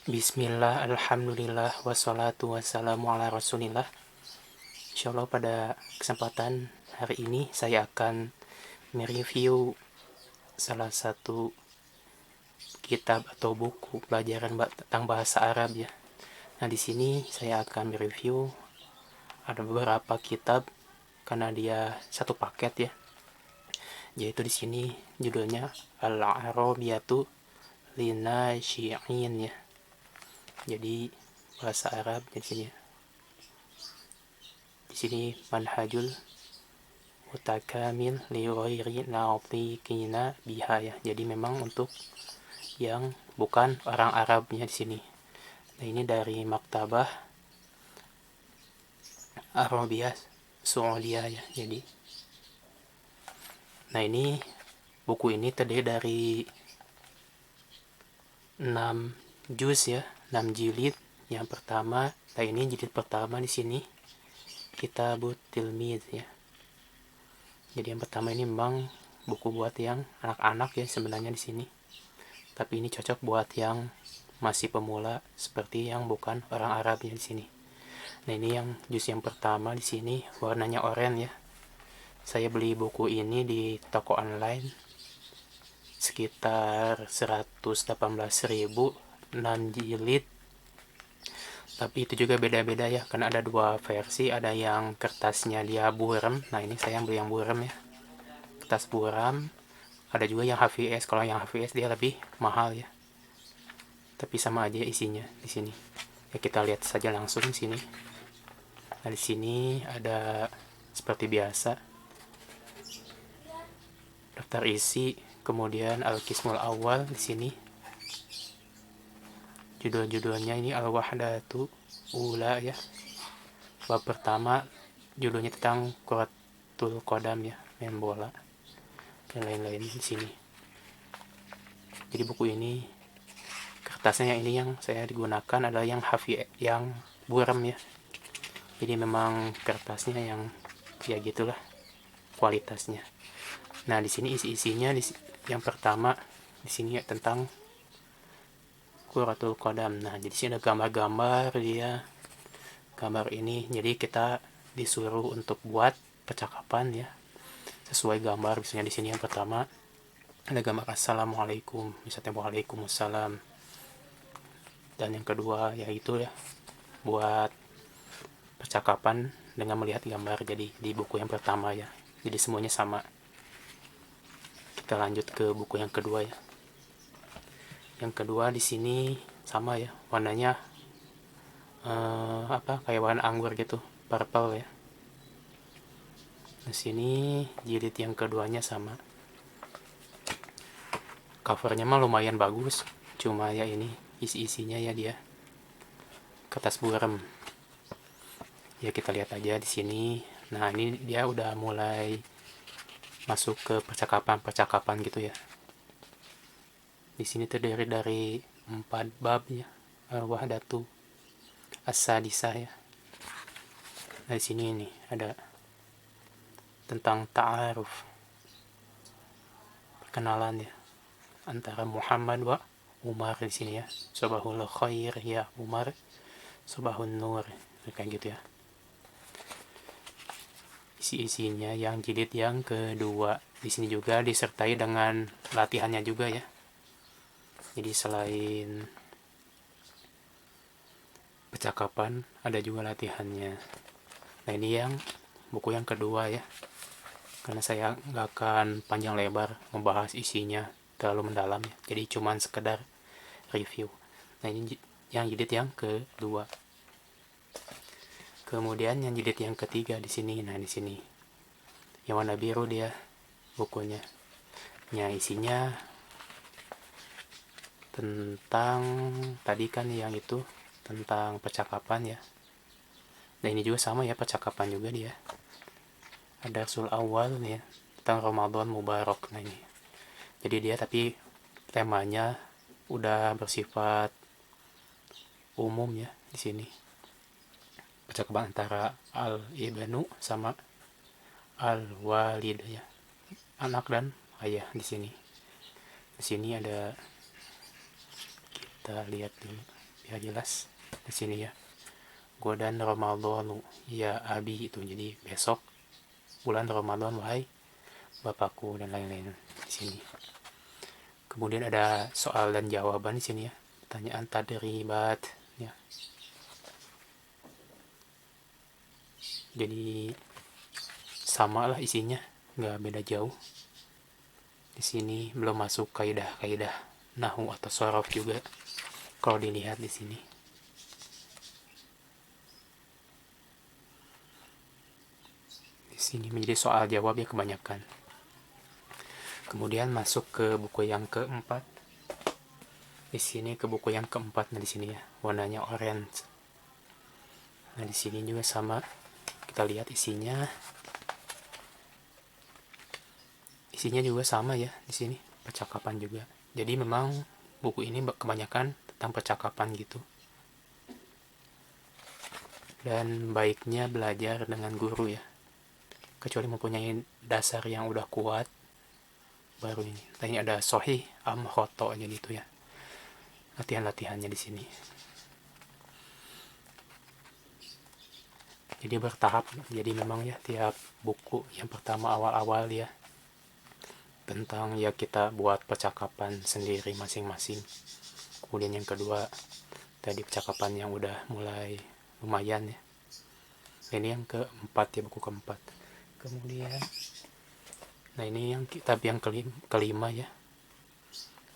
Bismillah, alhamdulillah, wassalatu wassalamu ala rasulillah. Insyaallah pada kesempatan hari ini saya akan mereview salah satu kitab atau buku pelajaran tentang bahasa Arab ya. Nah, di sini saya akan mereview ada beberapa kitab karena dia satu paket ya. Yaitu di sini judulnya Al-Arabiyatu Linasyi'in ya. Jadi bahasa Arab di sini. Di sini manhajul mutakamil li ghairi natiqina biha ya. Jadi memang untuk yang bukan orang Arabnya di sini. Nah, ini dari Maktabah Arabiyah Saudiyah ya. Jadi nah, ini buku ini terdiri dari 6 juz ya, 6 jilid. Yang pertama, nah ini jilid pertama di sini Kitabut Tilmid ya. Jadi yang pertama ini memang buku buat yang anak-anak ya sebenarnya di sini. Tapi ini cocok buat yang masih pemula seperti yang bukan orang Arab ya di sini. Nah, ini yang juz yang pertama di sini warnanya oranye ya. Saya beli buku ini di toko online sekitar 118.000, 6 jilid. Tapi itu juga beda-beda ya, karena ada dua versi, ada yang kertasnya dia buram. Nah, ini saya beli yang buram ya, kertas buram. Ada juga yang HVS. Kalau yang HVS dia lebih mahal ya, tapi sama aja isinya di sini. Ya, kita lihat saja langsung di sini. Nah, di sini ada seperti biasa daftar isi, kemudian al-qismul awal di sini. Judul-judulnya ini al-wahdatu ula ya. Bab pertama judulnya tentang kuratul qadam ya, main bola dan lain-lain di sini. Jadi buku ini kertasnya yang ini yang saya digunakan adalah yang yang buram ya. Jadi memang kertasnya yang ya gitulah kualitasnya. Nah, di sini isi-isinya yang pertama di sini ya, tentang kuratul qadam. Nah, jadi sini ada gambar-gambar dia. Gambar ini jadi kita disuruh untuk buat percakapan ya sesuai gambar. Misalnya di sini yang pertama ada gambar assalamualaikum, misalnya waalaikumsalam. Dan yang kedua yaitu ya buat percakapan dengan melihat gambar. Jadi di buku yang pertama ya, jadi semuanya sama. Kita lanjut ke buku yang kedua ya. Yang kedua di sini sama ya, warnanya kayak warna anggur gitu, purple ya. Di sini jilid yang keduanya sama. Covernya mah lumayan bagus, cuma ya ini isi-isinya ya dia kertas buram. Ya, kita lihat aja di sini. Nah, ini dia udah mulai masuk ke percakapan-percakapan gitu ya. Di sini terdiri dari 4 bab ya. Al-wahdatu as-sadisah ya. Nah, di sini ini ada tentang ta'aruf, perkenalan ya, antara Muhammad wa Umar di sini ya. Sobahul khair ya Umar, sobahun nur, kayak gitu ya. Isi-isinya yang jilid yang kedua. Di sini juga disertai dengan latihannya juga ya. Jadi selain percakapan ada juga latihannya. Nah, ini yang buku yang kedua ya. Karena saya nggak akan panjang lebar membahas isinya terlalu mendalam ya. Jadi cuman sekedar review. Nah, ini yang jilid yang kedua. Kemudian yang jilid yang ketiga di sini. Nah, di sini yang warna biru dia bukunya. Ya, isinya tentang tadi kan yang itu tentang percakapan ya. Nah, ini juga sama ya, percakapan juga dia. Ada sul awal nih ya, tentang Ramadan Mubarak. Nah, ini jadi dia tapi temanya udah bersifat umum ya di sini. Percakapan antara al ibnu sama al walid ya, anak dan ayah di sini. Di sini ada, kita lihat dulu. biar jelas di sini ya. Godan Ramadhanu ya abi, itu jadi besok bulan Ramadan wahai bapakku, dan lain-lain di sini. Kemudian ada soal dan jawaban di sini ya, pertanyaan tadribat ya. Jadi sama lah isinya, nggak beda jauh. Di sini belum masuk kaidah-kaidah nahwu atau sorof juga kalau dilihat di sini. Di sini menjadi soal jawab ya kebanyakan. Kemudian masuk ke buku yang keempat. Di sini ke buku yang keempat, nah di sini ya warnanya orange. Nah di sini juga sama, kita lihat isinya. Isinya juga sama ya di sini, percakapan juga. Jadi memang buku ini kebanyakan tentang percakapan gitu. Dan baiknya belajar dengan guru ya, kecuali mempunyai dasar yang udah kuat baru ini. Tadi ada sohih am khoto aja gitu ya, latihan-latihannya di sini. Jadi bertahap, jadi memang ya tiap buku yang pertama awal-awal ya tentang ya kita buat percakapan sendiri masing-masing. Kemudian yang kedua tadi percakapan yang udah mulai lumayan ya. Ini yang keempat ya, buku keempat. Kemudian nah ini yang kitab yang kelima ya,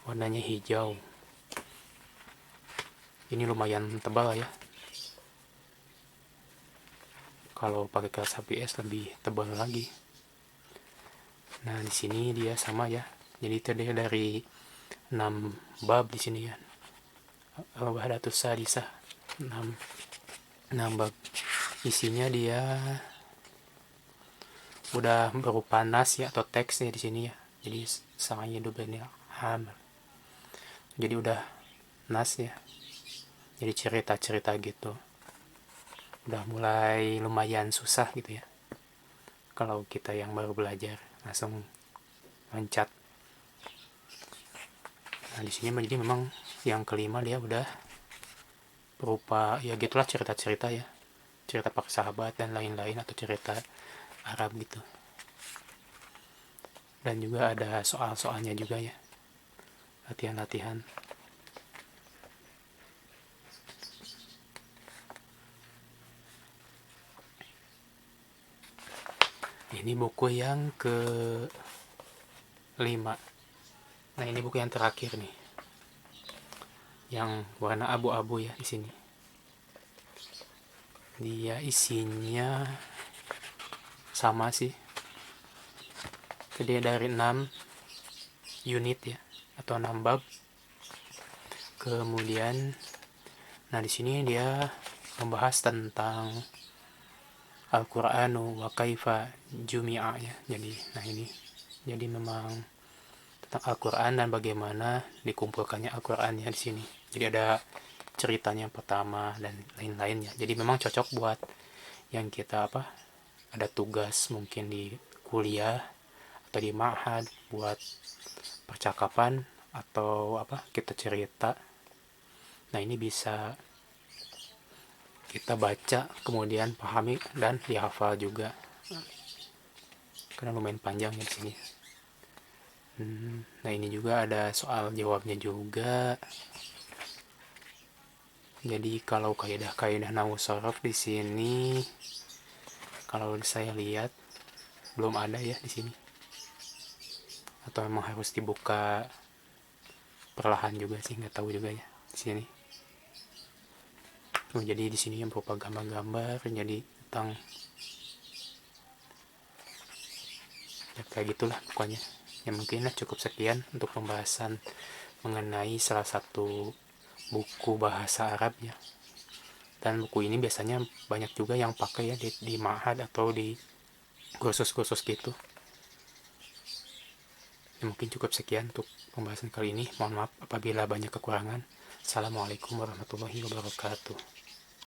warnanya hijau. Ini lumayan tebal ya, kalau pakai kelas HPS lebih tebal lagi. Nah di sini dia sama ya, jadi terdiri dari 6 bab di sini ya. Wahdatus sadisah 6 bab. Isinya dia udah berupa nas ya atau teksnya di sini ya. Jadi sangatnya dubani hamil. Jadi udah nas ya. Jadi cerita-cerita gitu. Udah mulai lumayan susah gitu ya. Kalau kita yang baru belajar langsung loncat. Nah di sini jadi memang yang kelima dia udah berupa ya gitulah cerita-cerita ya, cerita pakai sahabat dan lain-lain atau cerita Arab gitu. Dan juga ada soal-soalnya juga ya, latihan-latihan. Ini buku yang ke-5. Nah ini buku yang terakhir nih, yang warna abu-abu ya di sini. Dia isinya sama sih, terdiri dari 6 unit ya atau 6 bab. Kemudian nah di sini dia membahas tentang Al-Qur'anu wa kaifa jumi'a ya. Jadi nah ini jadi memang tentang Al-Qur'an dan bagaimana dikumpulkannya Al-Qur'an ya di sini. Jadi ada ceritanya yang pertama dan lain-lainnya. Jadi memang cocok buat yang kita ada tugas mungkin di kuliah atau di ma'had buat percakapan atau kita cerita. Nah ini bisa kita baca kemudian pahami dan dihafal juga, karena lumayan panjang ya di sini. Nah ini juga ada soal jawabnya juga. Jadi kalau kaidah-kaidah nahwu sorof di sini kalau saya lihat belum ada ya di sini, atau memang harus dibuka perlahan juga sih, nggak tahu juga ya di sini. Jadi di sini yang berupa gambar-gambar, jadi tentang ya kayak gitulah pokoknya. Ya mungkin cukup sekian untuk pembahasan mengenai salah satu buku bahasa Arab ya. Dan buku ini biasanya banyak juga yang pakai ya di ma'had atau di kursus-kursus gitu. Ya, mungkin cukup sekian untuk pembahasan kali ini. Mohon maaf apabila banyak kekurangan. Assalamualaikum warahmatullahi wabarakatuh.